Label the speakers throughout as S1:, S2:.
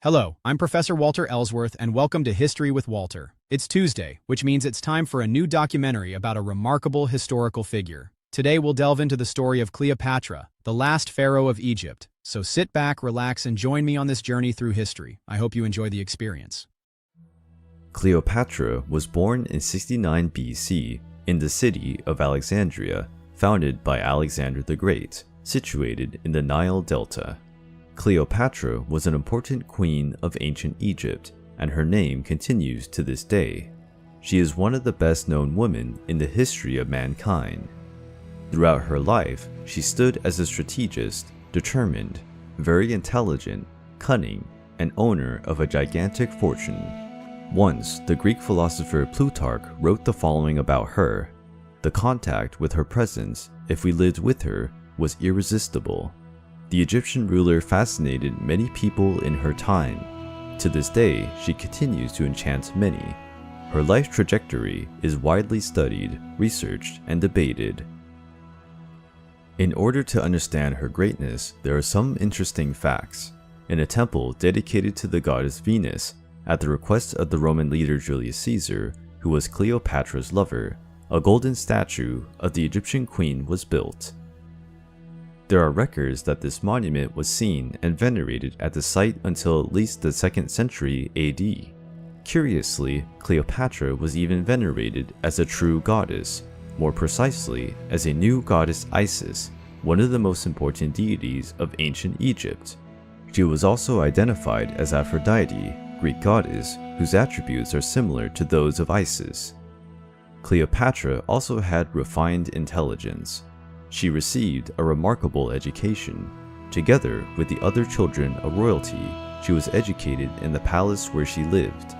S1: Hello, I'm Professor Walter Ellsworth, and welcome to History with Walter. It's Tuesday, which means it's time for a new documentary about a remarkable historical figure. Today we'll delve into the story of Cleopatra, the last pharaoh of Egypt. So sit back, relax, and join me on this journey through history. I hope you enjoy the experience.
S2: Cleopatra was born in 69 BC in the city of Alexandria, founded by Alexander the Great, situated in the Nile Delta. Cleopatra was an important queen of ancient Egypt, and her name continues to this day. She is one of the best-known women in the history of mankind. Throughout her life, she stood as a strategist, determined, very intelligent, cunning, and owner of a gigantic fortune. Once, the Greek philosopher Plutarch wrote the following about her: "The contact with her presence, if we lived with her, was irresistible." The Egyptian ruler fascinated many people in her time. To this day, she continues to enchant many. Her life trajectory is widely studied, researched, and debated. In order to understand her greatness, there are some interesting facts. In a temple dedicated to the goddess Venus, at the request of the Roman leader Julius Caesar, who was Cleopatra's lover, a golden statue of the Egyptian queen was built. There are records that this monument was seen and venerated at the site until at least the 2nd century AD. Curiously, Cleopatra was even venerated as a true goddess, more precisely as a new goddess Isis, one of the most important deities of ancient Egypt. She was also identified as Aphrodite, Greek goddess, whose attributes are similar to those of Isis. Cleopatra also had refined intelligence. She received a remarkable education. Together with the other children of royalty, she was educated in the palace where she lived.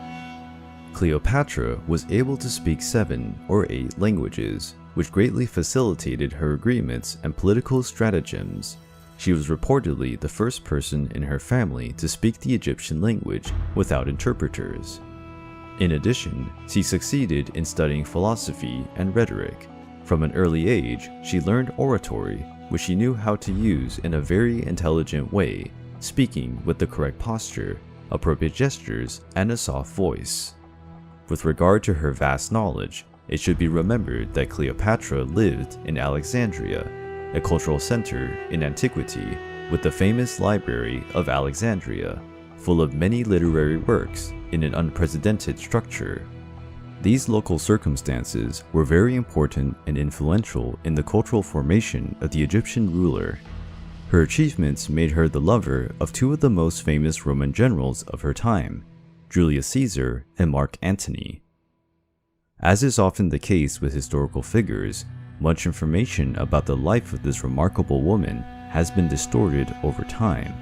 S2: Cleopatra was able to speak 7 or 8 languages, which greatly facilitated her agreements and political stratagems. She was reportedly the first person in her family to speak the Egyptian language without interpreters. In addition, she succeeded in studying philosophy and rhetoric. From an early age, she learned oratory, which she knew how to use in a very intelligent way, speaking with the correct posture, appropriate gestures, and a soft voice. With regard to her vast knowledge, it should be remembered that Cleopatra lived in Alexandria, a cultural center in antiquity, with the famous Library of Alexandria, full of many literary works in an unprecedented structure. These local circumstances were very important and influential in the cultural formation of the Egyptian ruler. Her achievements made her the lover of 2 of the most famous Roman generals of her time, Julius Caesar and Mark Antony. As is often the case with historical figures, much information about the life of this remarkable woman has been distorted over time.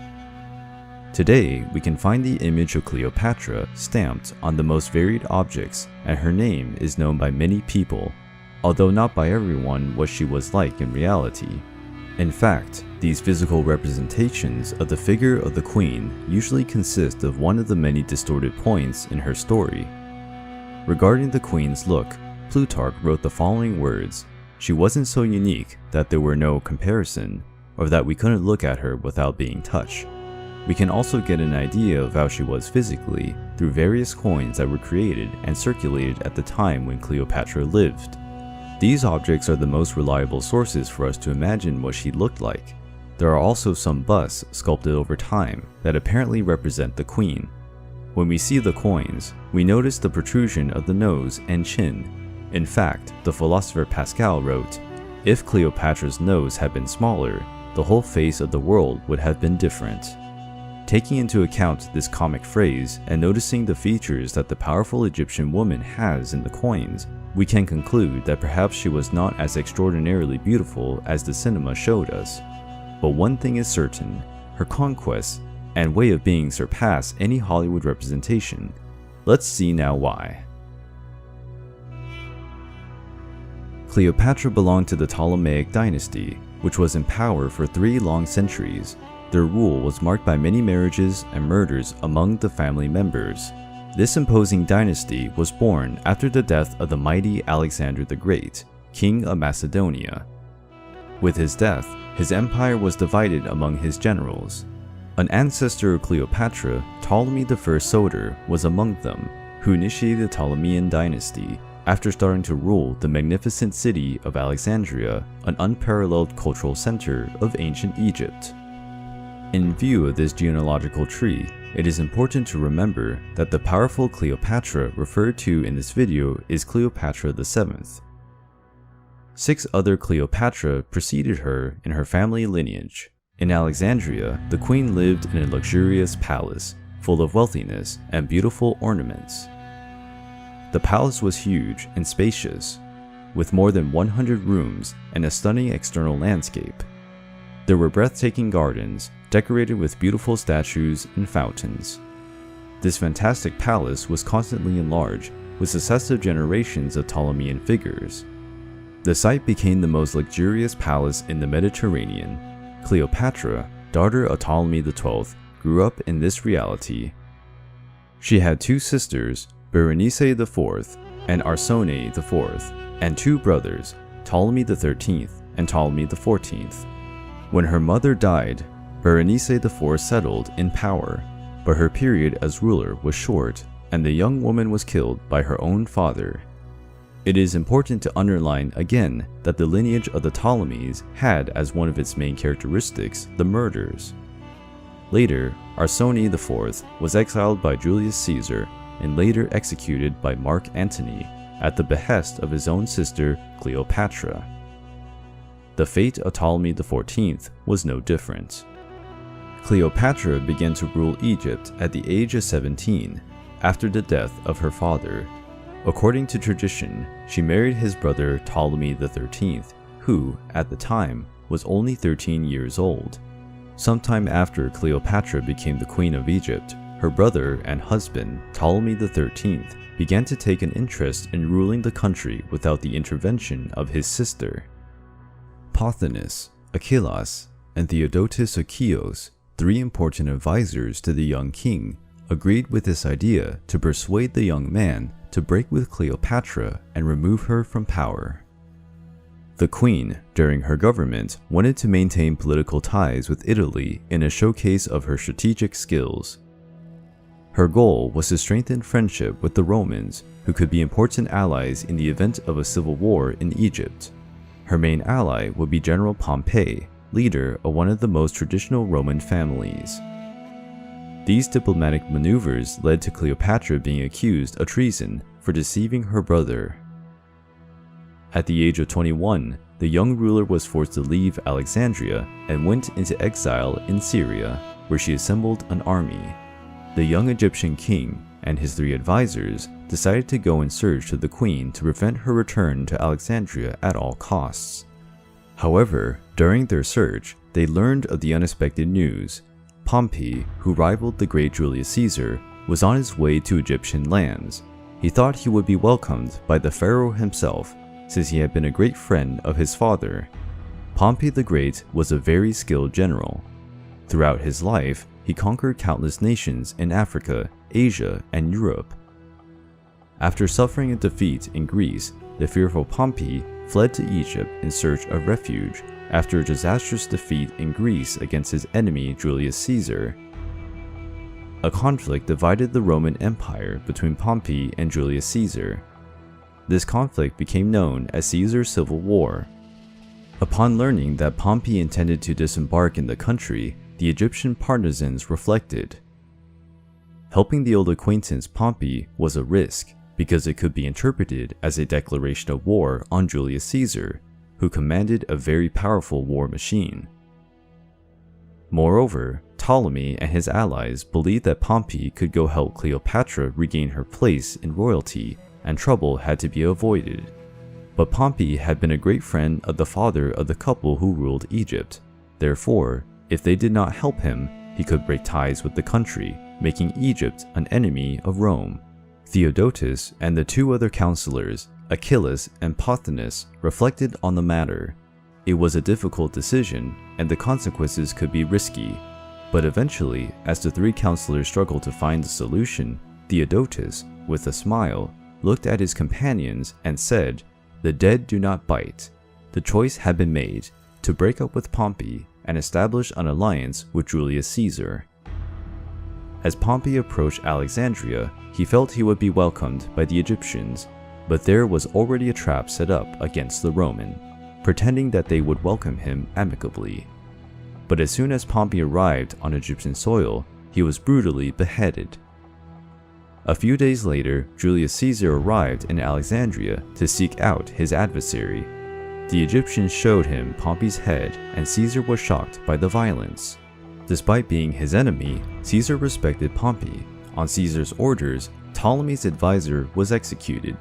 S2: Today, we can find the image of Cleopatra stamped on the most varied objects, and her name is known by many people, although not by everyone what she was like in reality. In fact, these physical representations of the figure of the queen usually consist of one of the many distorted points in her story. Regarding the queen's look, Plutarch wrote the following words: "She wasn't so unique that there were no comparison, or that we couldn't look at her without being touched." We can also get an idea of how she was physically through various coins that were created and circulated at the time when Cleopatra lived. These objects are the most reliable sources for us to imagine what she looked like. There are also some busts sculpted over time that apparently represent the queen. When we see the coins, we notice the protrusion of the nose and chin. In fact, the philosopher Pascal wrote, "If Cleopatra's nose had been smaller, the whole face of the world would have been different." Taking into account this comic phrase and noticing the features that the powerful Egyptian woman has in the coins, we can conclude that perhaps she was not as extraordinarily beautiful as the cinema showed us. But one thing is certain: her conquests and way of being surpass any Hollywood representation. Let's see now why. Cleopatra belonged to the Ptolemaic dynasty, which was in power for 3 long centuries. Their rule was marked by many marriages and murders among the family members. This imposing dynasty was born after the death of the mighty Alexander the Great, king of Macedonia. With his death, his empire was divided among his generals. An ancestor of Cleopatra, Ptolemy I Soter, was among them, who initiated the Ptolemean dynasty after starting to rule the magnificent city of Alexandria, an unparalleled cultural center of ancient Egypt. In view of this genealogical tree, it is important to remember that the powerful Cleopatra referred to in this video is Cleopatra VII. 6 other Cleopatra preceded her in her family lineage. In Alexandria, the queen lived in a luxurious palace, full of wealthiness and beautiful ornaments. The palace was huge and spacious, with more than 100 rooms and a stunning external landscape. There were breathtaking gardens, decorated with beautiful statues and fountains. This fantastic palace was constantly enlarged, with successive generations of Ptolemean figures. The site became the most luxurious palace in the Mediterranean. Cleopatra, daughter of Ptolemy XII, grew up in this reality. She had 2 sisters, Berenice IV and Arsinoe IV, and 2 brothers, Ptolemy XIII and Ptolemy XIV. When her mother died, Berenice IV settled in power, but her period as ruler was short, and the young woman was killed by her own father. It is important to underline again that the lineage of the Ptolemies had as one of its main characteristics the murders. Later, Arsinoe IV was exiled by Julius Caesar and later executed by Mark Antony at the behest of his own sister Cleopatra. The fate of Ptolemy XIV was no different. Cleopatra began to rule Egypt at the age of 17, after the death of her father. According to tradition, she married his brother Ptolemy XIII, who, at the time, was only 13 years old. Sometime after Cleopatra became the queen of Egypt, her brother and husband, Ptolemy XIII, began to take an interest in ruling the country without the intervention of his sister. Pothinus, Achillas, and Theodotus of Chios, 3 important advisors to the young king, agreed with this idea to persuade the young man to break with Cleopatra and remove her from power. The queen, during her government, wanted to maintain political ties with Italy in a showcase of her strategic skills. Her goal was to strengthen friendship with the Romans, who could be important allies in the event of a civil war in Egypt. Her main ally would be General Pompey, leader of one of the most traditional Roman families. These diplomatic maneuvers led to Cleopatra being accused of treason for deceiving her brother. At the age of 21, the young ruler was forced to leave Alexandria and went into exile in Syria, where she assembled an army. The young Egyptian king and his 3 advisors decided to go in search of the queen to prevent her return to Alexandria at all costs. However, during their search, they learned of the unexpected news. Pompey, who rivaled the great Julius Caesar, was on his way to Egyptian lands. He thought he would be welcomed by the Pharaoh himself, since he had been a great friend of his father. Pompey the Great was a very skilled general. Throughout his life, he conquered countless nations in Africa, Asia, and Europe. After suffering a defeat in Greece, the fearful Pompey fled to Egypt in search of refuge after a disastrous defeat in Greece against his enemy Julius Caesar. A conflict divided the Roman Empire between Pompey and Julius Caesar. This conflict became known as Caesar's Civil War. Upon learning that Pompey intended to disembark in the country, the Egyptian partisans reflected. Helping the old acquaintance Pompey was a risk, because it could be interpreted as a declaration of war on Julius Caesar, who commanded a very powerful war machine. Moreover, Ptolemy and his allies believed that Pompey could go help Cleopatra regain her place in royalty, and trouble had to be avoided. But Pompey had been a great friend of the father of the couple who ruled Egypt. Therefore, if they did not help him, he could break ties with the country, making Egypt an enemy of Rome. Theodotus and the 2 other counselors, Achillas and Pothinus, reflected on the matter. It was a difficult decision, and the consequences could be risky. But eventually, as the 3 counselors struggled to find a solution, Theodotus, with a smile, looked at his companions and said, "The dead do not bite." The choice had been made to break up with Pompey and establish an alliance with Julius Caesar. As Pompey approached Alexandria, he felt he would be welcomed by the Egyptians, but there was already a trap set up against the Roman, pretending that they would welcome him amicably. But as soon as Pompey arrived on Egyptian soil, he was brutally beheaded. A few days later, Julius Caesar arrived in Alexandria to seek out his adversary. The Egyptians showed him Pompey's head, and Caesar was shocked by the violence. Despite being his enemy, Caesar respected Pompey. On Caesar's orders, Ptolemy's advisor was executed.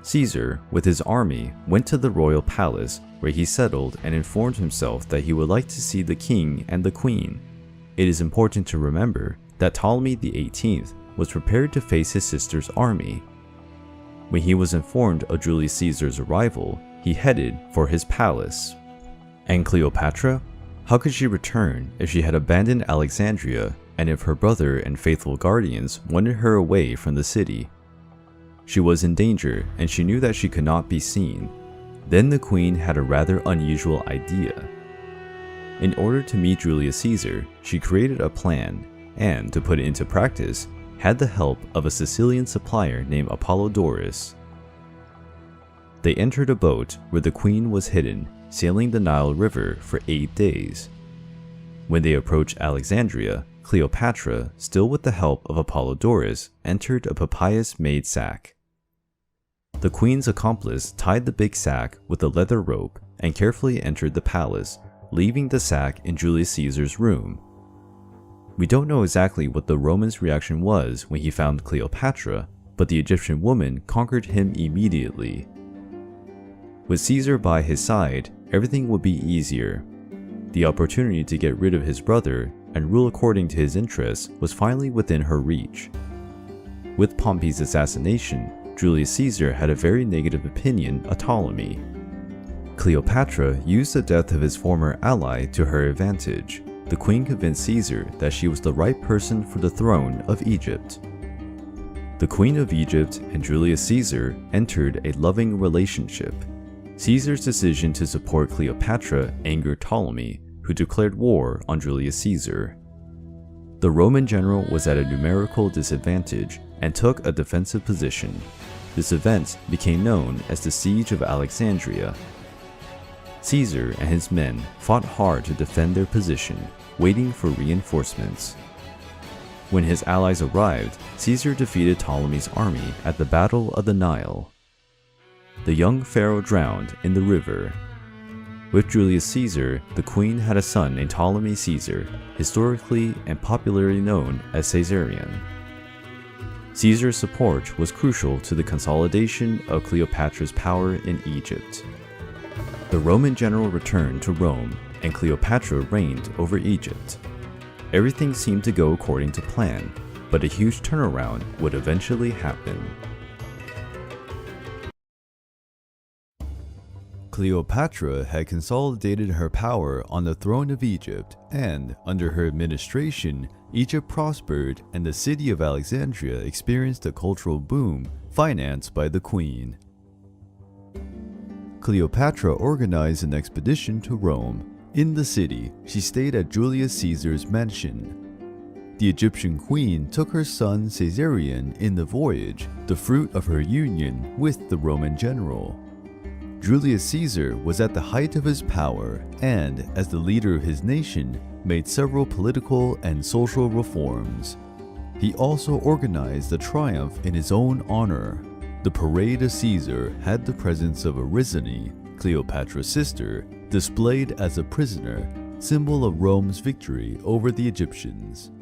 S2: Caesar, with his army, went to the royal palace, where he settled and informed himself that he would like to see the king and the queen. It is important to remember that Ptolemy XVIII was prepared to face his sister's army. When he was informed of Julius Caesar's arrival, he headed for his palace. And Cleopatra? How could she return if she had abandoned Alexandria and if her brother and faithful guardians wanted her away from the city? She was in danger and she knew that she could not be seen. Then the queen had a rather unusual idea. In order to meet Julius Caesar, she created a plan and, to put it into practice, had the help of a Sicilian supplier named Apollodorus. They entered a boat where the queen was hidden, sailing the Nile River for 8 days. When they approached Alexandria, Cleopatra, still with the help of Apollodorus, entered a papyrus-made sack. The queen's accomplice tied the big sack with a leather rope and carefully entered the palace, leaving the sack in Julius Caesar's room. We don't know exactly what the Roman's reaction was when he found Cleopatra, but the Egyptian woman conquered him immediately. With Caesar by his side, everything would be easier. The opportunity to get rid of his brother and rule according to his interests was finally within her reach. With Pompey's assassination, Julius Caesar had a very negative opinion of Ptolemy. Cleopatra used the death of his former ally to her advantage. The queen convinced Caesar that she was the right person for the throne of Egypt. The Queen of Egypt and Julius Caesar entered a loving relationship. Caesar's decision to support Cleopatra angered Ptolemy, who declared war on Julius Caesar. The Roman general was at a numerical disadvantage and took a defensive position. This event became known as the Siege of Alexandria. Caesar and his men fought hard to defend their position, waiting for reinforcements. When his allies arrived, Caesar defeated Ptolemy's army at the Battle of the Nile. The young pharaoh drowned in the river. With Julius Caesar, the queen had a son named Ptolemy Caesar, historically and popularly known as Caesarion. Caesar's support was crucial to the consolidation of Cleopatra's power in Egypt. The Roman general returned to Rome, and Cleopatra reigned over Egypt. Everything seemed to go according to plan, but a huge turnaround would eventually happen. Cleopatra had consolidated her power on the throne of Egypt, and under her administration, Egypt prospered and the city of Alexandria experienced a cultural boom financed by the queen. Cleopatra organized an expedition to Rome. In the city, she stayed at Julius Caesar's mansion. The Egyptian queen took her son Caesarion in the voyage, the fruit of her union with the Roman general. Julius Caesar was at the height of his power and, as the leader of his nation, made several political and social reforms. He also organized a triumph in his own honor. The Parade of Caesar had the presence of Arisane, Cleopatra's sister, displayed as a prisoner, symbol of Rome's victory over the Egyptians.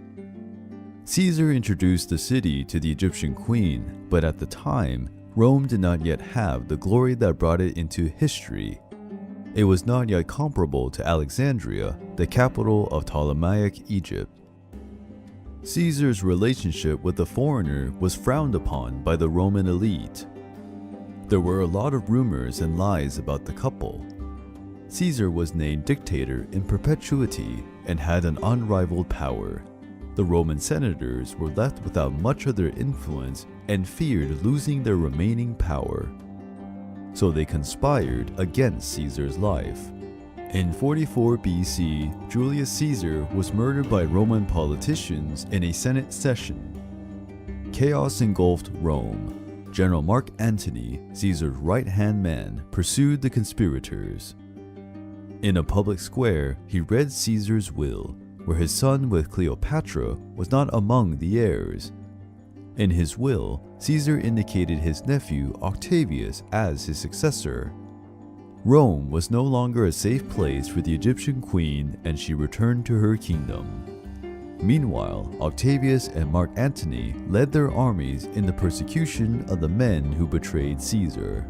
S2: Caesar introduced the city to the Egyptian queen, but at the time, Rome did not yet have the glory that brought it into history. It was not yet comparable to Alexandria, the capital of Ptolemaic Egypt. Caesar's relationship with the foreigner was frowned upon by the Roman elite. There were a lot of rumors and lies about the couple. Caesar was named dictator in perpetuity and had an unrivaled power. The Roman senators were left without much of their influence and feared losing their remaining power. So they conspired against Caesar's life. In 44 BC, Julius Caesar was murdered by Roman politicians in a Senate session. Chaos engulfed Rome. General Mark Antony, Caesar's right-hand man, pursued the conspirators. In a public square, he read Caesar's will, where his son with Cleopatra was not among the heirs. In his will, Caesar indicated his nephew Octavius as his successor. Rome was no longer a safe place for the Egyptian queen, and she returned to her kingdom. Meanwhile, Octavius and Mark Antony led their armies in the persecution of the men who betrayed Caesar.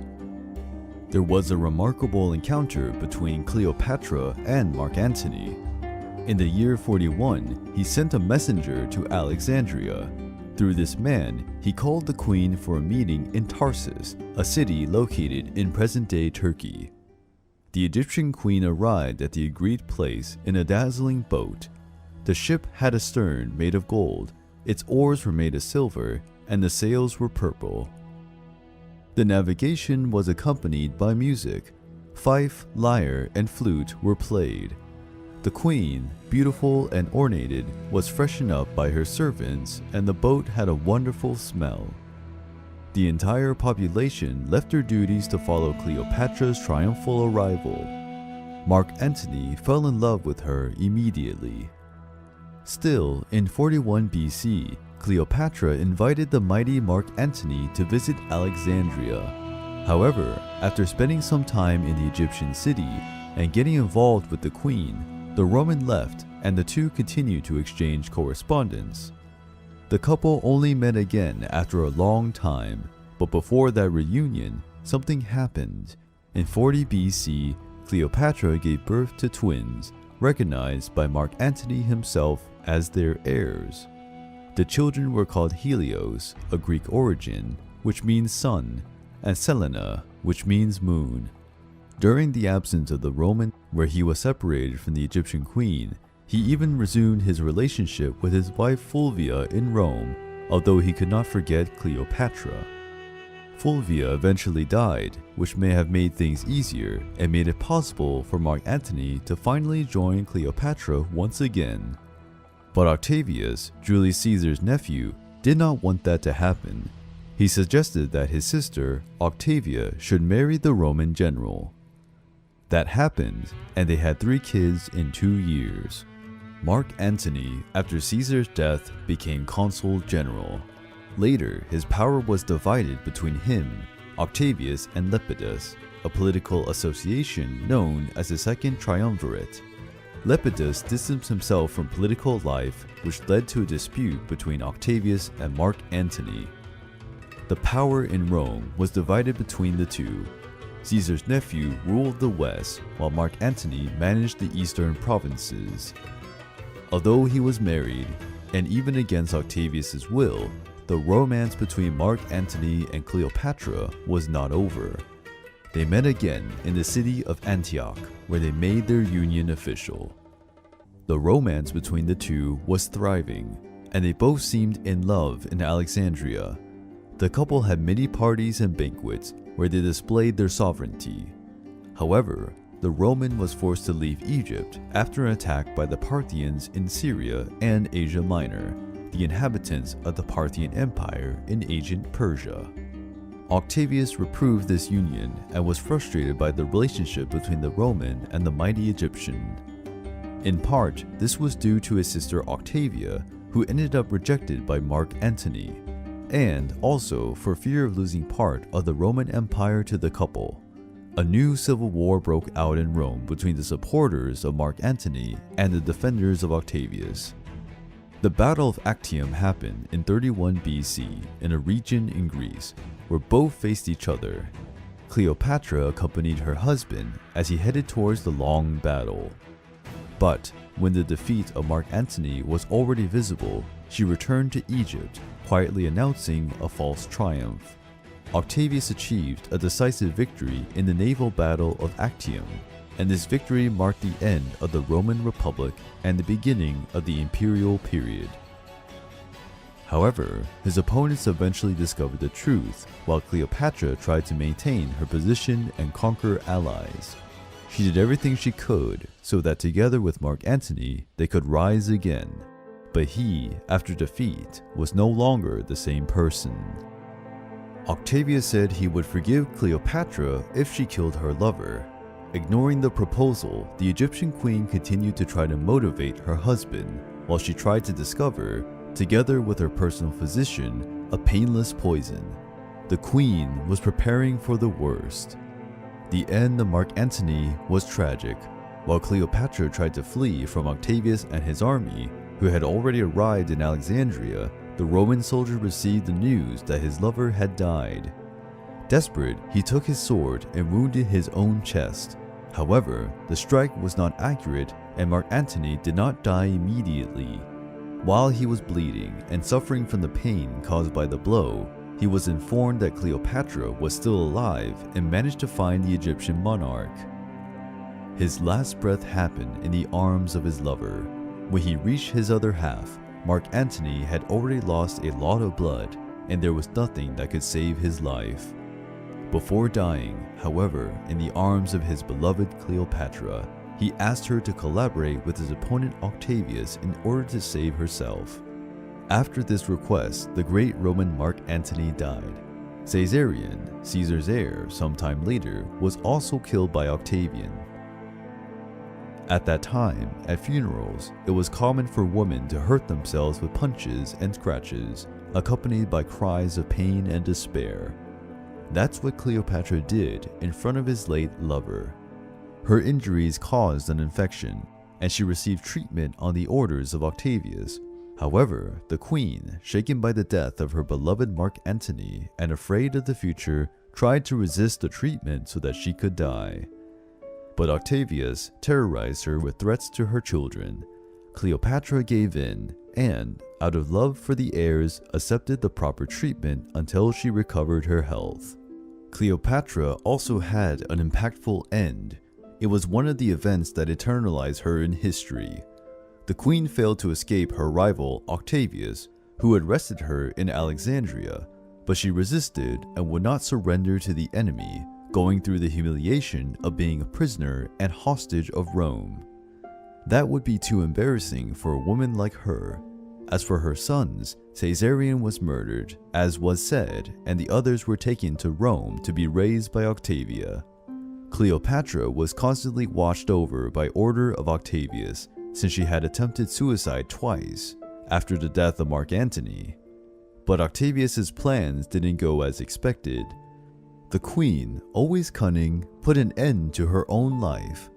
S2: There was a remarkable encounter between Cleopatra and Mark Antony. In the year 41, he sent a messenger to Alexandria. Through this man, he called the queen for a meeting in Tarsus, a city located in present-day Turkey. The Egyptian queen arrived at the agreed place in a dazzling boat. The ship had a stern made of gold, its oars were made of silver, and the sails were purple. The navigation was accompanied by music. Fife, lyre, and flute were played. The queen, beautiful and ornated, was freshened up by her servants, and the boat had a wonderful smell. The entire population left their duties to follow Cleopatra's triumphal arrival. Mark Antony fell in love with her immediately. Still, in 41 BC, Cleopatra invited the mighty Mark Antony to visit Alexandria. However, after spending some time in the Egyptian city and getting involved with the queen, the Roman left and the two continued to exchange correspondence. The couple only met again after a long time, but before that reunion, something happened. In 40 BC, Cleopatra gave birth to twins, recognized by Mark Antony himself as their heirs. The children were called Helios, a Greek origin, which means sun, and Selene, which means moon. During the absence of the Roman, where he was separated from the Egyptian queen, he even resumed his relationship with his wife Fulvia in Rome, although he could not forget Cleopatra. Fulvia eventually died, which may have made things easier and made it possible for Mark Antony to finally join Cleopatra once again. But Octavius, Julius Caesar's nephew, did not want that to happen. He suggested that his sister, Octavia, should marry the Roman general. That happened, and they had 3 kids in 2 years. Mark Antony, after Caesar's death, became consul general. Later, his power was divided between him, Octavius, and Lepidus, a political association known as the Second Triumvirate. Lepidus distanced himself from political life, which led to a dispute between Octavius and Mark Antony. The power in Rome was divided between the two. Caesar's nephew ruled the west, while Mark Antony managed the eastern provinces. Although he was married, and even against Octavius's will, the romance between Mark Antony and Cleopatra was not over. They met again in the city of Antioch, where they made their union official. The romance between the two was thriving, and they both seemed in love in Alexandria. The couple had many parties and banquets where they displayed their sovereignty. However, the Roman was forced to leave Egypt after an attack by the Parthians in Syria and Asia Minor, the inhabitants of the Parthian Empire in ancient Persia. Octavius reproved this union and was frustrated by the relationship between the Roman and the mighty Egyptian. In part, this was due to his sister Octavia, who ended up rejected by Mark Antony, and also for fear of losing part of the Roman Empire to the couple. A new civil war broke out in Rome between the supporters of Mark Antony and the defenders of Octavius. The Battle of Actium happened in 31 BC in a region in Greece, where both faced each other. Cleopatra accompanied her husband as he headed towards the long battle. But when the defeat of Mark Antony was already visible, she returned to Egypt, quietly announcing a false triumph. Octavius achieved a decisive victory in the naval battle of Actium, and this victory marked the end of the Roman Republic and the beginning of the imperial period. However, his opponents eventually discovered the truth, while Cleopatra tried to maintain her position and conquer allies. She did everything she could so that together with Mark Antony, they could rise again. But he, after defeat, was no longer the same person. Octavius said he would forgive Cleopatra if she killed her lover. Ignoring the proposal, the Egyptian queen continued to try to motivate her husband while she tried to discover, together with her personal physician, a painless poison. The queen was preparing for the worst. The end of Mark Antony was tragic. While Cleopatra tried to flee from Octavius and his army, who had already arrived in Alexandria, the Roman soldier received the news that his lover had died. Desperate, he took his sword and wounded his own chest. However, the strike was not accurate and Mark Antony did not die immediately. While he was bleeding and suffering from the pain caused by the blow, he was informed that Cleopatra was still alive and managed to find the Egyptian monarch. His last breath happened in the arms of his lover. When he reached his other half, Mark Antony had already lost a lot of blood, and there was nothing that could save his life. Before dying, however, in the arms of his beloved Cleopatra, he asked her to collaborate with his opponent Octavius in order to save herself. After this request, the great Roman Mark Antony died. Caesarion, Caesar's heir sometime later, was also killed by Octavian. At that time, at funerals, it was common for women to hurt themselves with punches and scratches, accompanied by cries of pain and despair. That's what Cleopatra did in front of his late lover. Her injuries caused an infection, and she received treatment on the orders of Octavius. However, the queen, shaken by the death of her beloved Mark Antony and afraid of the future, tried to resist the treatment so that she could die. But Octavius terrorized her with threats to her children. Cleopatra gave in and, out of love for the heirs, accepted the proper treatment until she recovered her health. Cleopatra also had an impactful end. It was one of the events that eternalized her in history. The queen failed to escape her rival Octavius, who had arrested her in Alexandria, but she resisted and would not surrender to the enemy, going through the humiliation of being a prisoner and hostage of Rome. That would be too embarrassing for a woman like her. As for her sons, Caesarion was murdered, as was said, and the others were taken to Rome to be raised by Octavia. Cleopatra was constantly watched over by order of Octavius, since she had attempted suicide twice after the death of Mark Antony. But Octavius's plans didn't go as expected. The queen, always cunning, put an end to her own life.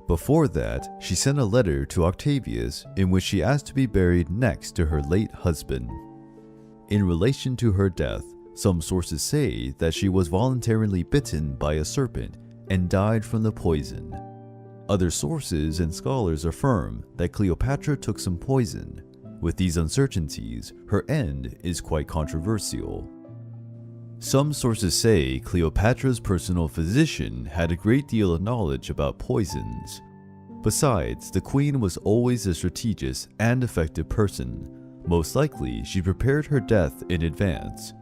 S2: Before that, she sent a letter to Octavius in which she asked to be buried next to her late husband. In relation to her death, some sources say that she was voluntarily bitten by a serpent and died from the poison. Other sources and scholars affirm that Cleopatra took some poison. With these uncertainties, her end is quite controversial. Some sources say Cleopatra's personal physician had a great deal of knowledge about poisons. Besides, the queen was always a strategist and effective person. Most likely, she prepared her death in advance.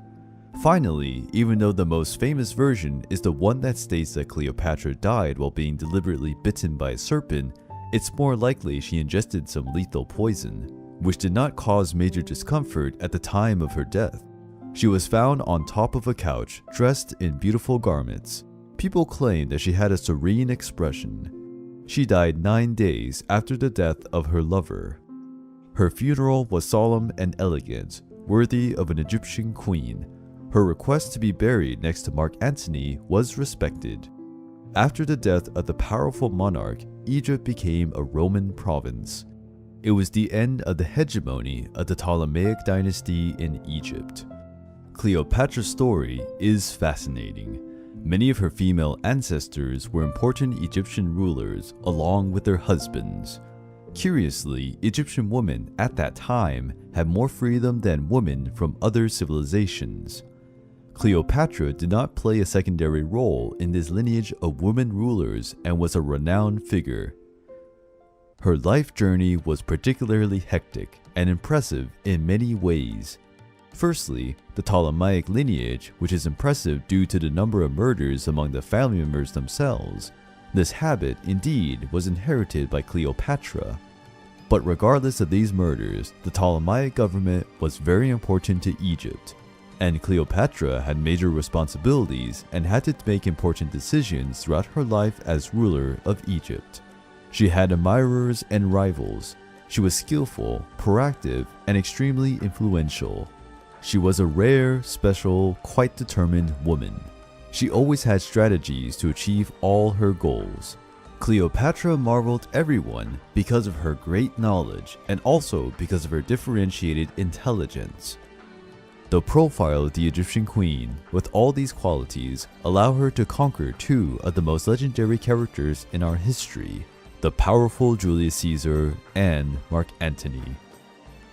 S2: Finally, even though the most famous version is the one that states that Cleopatra died while being deliberately bitten by a serpent, it's more likely she ingested some lethal poison, which did not cause major discomfort at the time of her death. She was found on top of a couch, dressed in beautiful garments. People claim that she had a serene expression. She died 9 days after the death of her lover. Her funeral was solemn and elegant, worthy of an Egyptian queen. Her request to be buried next to Mark Antony was respected. After the death of the powerful monarch, Egypt became a Roman province. It was the end of the hegemony of the Ptolemaic dynasty in Egypt. Cleopatra's story is fascinating. Many of her female ancestors were important Egyptian rulers along with their husbands. Curiously, Egyptian women at that time had more freedom than women from other civilizations. Cleopatra did not play a secondary role in this lineage of women rulers and was a renowned figure. Her life journey was particularly hectic and impressive in many ways. Firstly, the Ptolemaic lineage, which is impressive due to the number of murders among the family members themselves. This habit, indeed, was inherited by Cleopatra. But regardless of these murders, the Ptolemaic government was very important to Egypt, and Cleopatra had major responsibilities and had to make important decisions throughout her life as ruler of Egypt. She had admirers and rivals. She was skillful, proactive, and extremely influential. She was a rare, special, quite determined woman. She always had strategies to achieve all her goals. Cleopatra marveled everyone because of her great knowledge and also because of her differentiated intelligence. The profile of the Egyptian queen, with all these qualities, allow her to conquer two of the most legendary characters in our history, the powerful Julius Caesar and Mark Antony.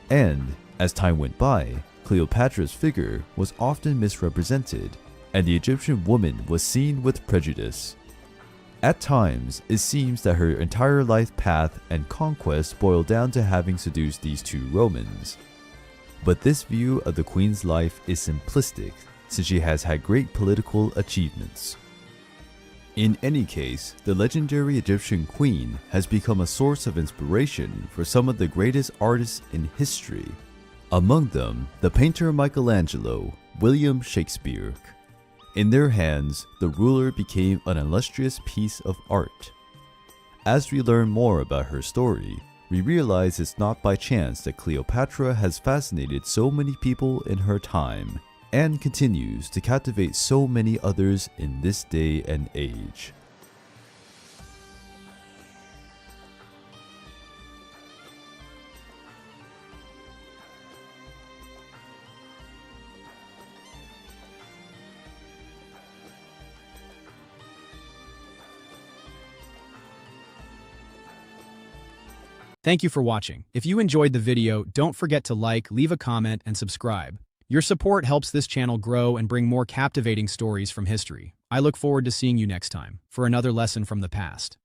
S2: And, as time went by, Cleopatra's figure was often misrepresented, and the Egyptian woman was seen with prejudice. At times, it seems that her entire life path and conquest boiled down to having seduced these two Romans. But this view of the queen's life is simplistic, since she has had great political achievements. In any case, the legendary Egyptian queen has become a source of inspiration for some of the greatest artists in history. Among them, the painter Michelangelo, William Shakespeare. In their hands, the ruler became an illustrious piece of art. As we learn more about her story, we realize it's not by chance that Cleopatra has fascinated so many people in her time and continues to captivate so many others in this day and age.
S1: Thank you for watching. If you enjoyed the video, don't forget to like, leave a comment, and subscribe. Your support helps this channel grow and bring more captivating stories from history. I look forward to seeing you next time for another lesson from the past.